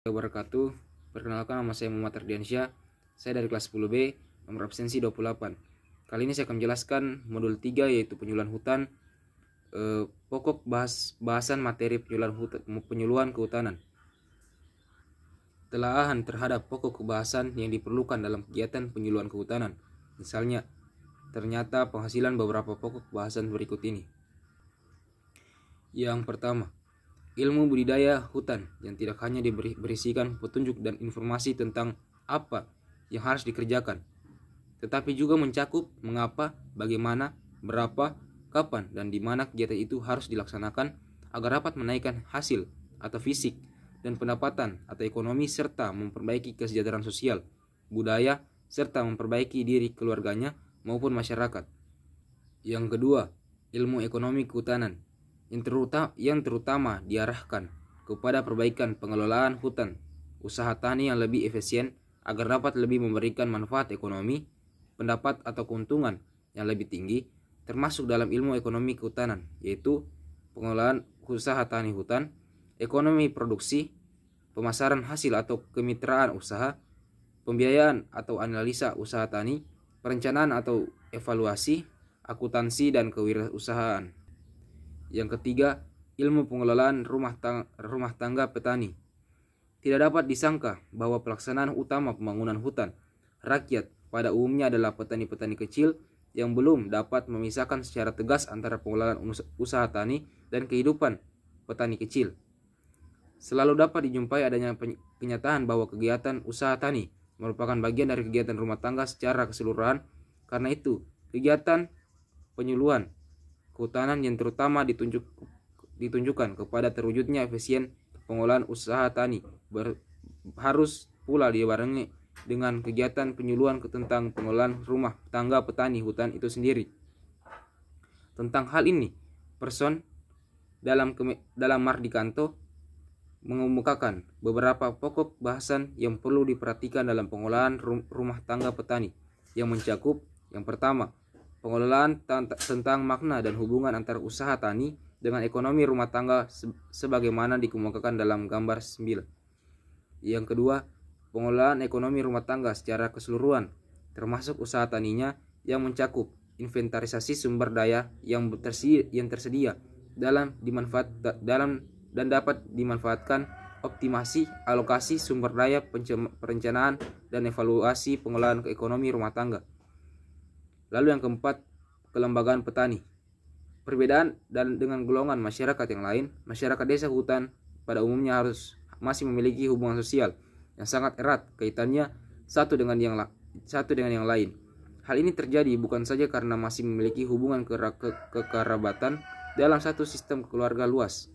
Wabarakatuh. Perkenalkan, nama saya Muhammad Ardiansyah. Saya dari kelas 10B, nomor absensi 28. Kali ini saya akan menjelaskan modul 3, yaitu penyuluhan hutan. Pokok bahasan materi penyuluhan kehutanan. Telaahan terhadap pokok bahasan yang diperlukan dalam kegiatan penyuluhan kehutanan. Misalnya, ternyata penghasilan beberapa pokok bahasan berikut ini. Yang pertama, ilmu budidaya hutan yang tidak hanya berisikan petunjuk dan informasi tentang apa yang harus dikerjakan, tetapi juga mencakup mengapa, bagaimana, berapa, kapan, dan di mana kegiatan itu harus dilaksanakan agar dapat menaikkan hasil atau fisik dan pendapatan atau ekonomi, serta memperbaiki kesejahteraan sosial, budaya, serta memperbaiki diri keluarganya maupun masyarakat. Yang kedua, ilmu ekonomi kehutanan yang terutama diarahkan kepada perbaikan pengelolaan hutan, usaha tani yang lebih efisien agar dapat lebih memberikan manfaat ekonomi, pendapat atau keuntungan yang lebih tinggi, termasuk dalam ilmu ekonomi kehutanan, yaitu pengelolaan usaha tani hutan, ekonomi produksi, pemasaran hasil atau kemitraan usaha, pembiayaan atau analisa usaha tani, perencanaan atau evaluasi, akuntansi, dan kewirausahaan. Yang ketiga, ilmu pengelolaan rumah tangga petani. Tidak dapat disangka bahwa pelaksanaan utama pembangunan hutan rakyat pada umumnya adalah petani-petani kecil yang belum dapat memisahkan secara tegas antara pengelolaan usaha tani dan kehidupan petani kecil. Selalu dapat dijumpai adanya kenyataan bahwa kegiatan usaha tani merupakan bagian dari kegiatan rumah tangga secara keseluruhan. Karena itu, kegiatan penyuluhan kehutanan yang terutama ditunjukkan kepada terwujudnya efisien pengolahan usaha tani harus pula dibarengi dengan kegiatan penyuluhan tentang pengolahan rumah tangga petani hutan itu sendiri. Tentang hal ini, person dalam Mardikanto mengemukakan beberapa pokok bahasan yang perlu diperhatikan dalam pengolahan rumah tangga petani, yang mencakup: yang pertama, pengelolaan tentang makna dan hubungan antara usaha tani dengan ekonomi rumah tangga sebagaimana dikemukakan dalam gambar 9. Yang kedua, pengelolaan ekonomi rumah tangga secara keseluruhan, termasuk usaha taninya, yang mencakup inventarisasi sumber daya yang tersedia dan dapat dimanfaatkan, optimasi alokasi sumber daya, perencanaan, dan evaluasi pengelolaan ekonomi rumah tangga. Lalu yang keempat, kelembagaan petani. Perbedaan dengan golongan masyarakat yang lain, masyarakat desa hutan pada umumnya masih memiliki hubungan sosial yang sangat erat kaitannya satu dengan yang lain. Hal ini terjadi bukan saja karena masih memiliki hubungan kekerabatan dalam satu sistem keluarga luas,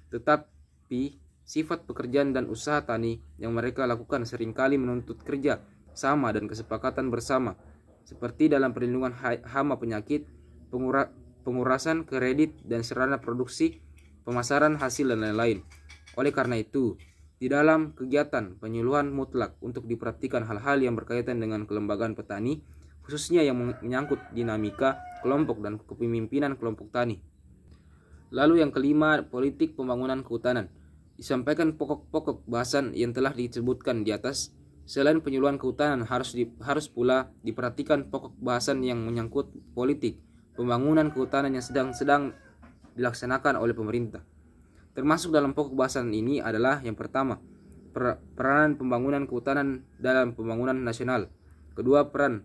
tetapi sifat pekerjaan dan usaha tani yang mereka lakukan seringkali menuntut kerja sama dan kesepakatan bersama, seperti dalam perlindungan hama penyakit, pengurasan kredit dan sarana produksi, pemasaran hasil, dan lain-lain. Oleh karena itu, di dalam kegiatan penyuluhan mutlak untuk diperhatikan hal-hal yang berkaitan dengan kelembagaan petani, khususnya yang menyangkut dinamika kelompok dan kepemimpinan kelompok tani. Lalu yang kelima, politik pembangunan kehutanan. Disampaikan pokok-pokok bahasan yang telah disebutkan di atas. Selain penyuluhan kehutanan, harus pula diperhatikan pokok bahasan yang menyangkut politik pembangunan kehutanan yang sedang dilaksanakan oleh pemerintah. Termasuk dalam pokok bahasan ini adalah: yang pertama, peranan pembangunan kehutanan dalam pembangunan nasional. Kedua, peran,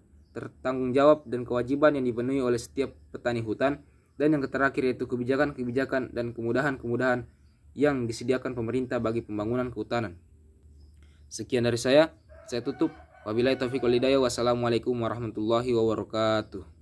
tanggung jawab, dan kewajiban yang dipenuhi oleh setiap petani hutan. Dan yang terakhir yaitu kebijakan-kebijakan dan kemudahan-kemudahan yang disediakan pemerintah bagi pembangunan kehutanan. Sekian dari saya tutup. Wabillahi taufiq wal hidayah. Wassalamualaikum warahmatullahi wabarakatuh.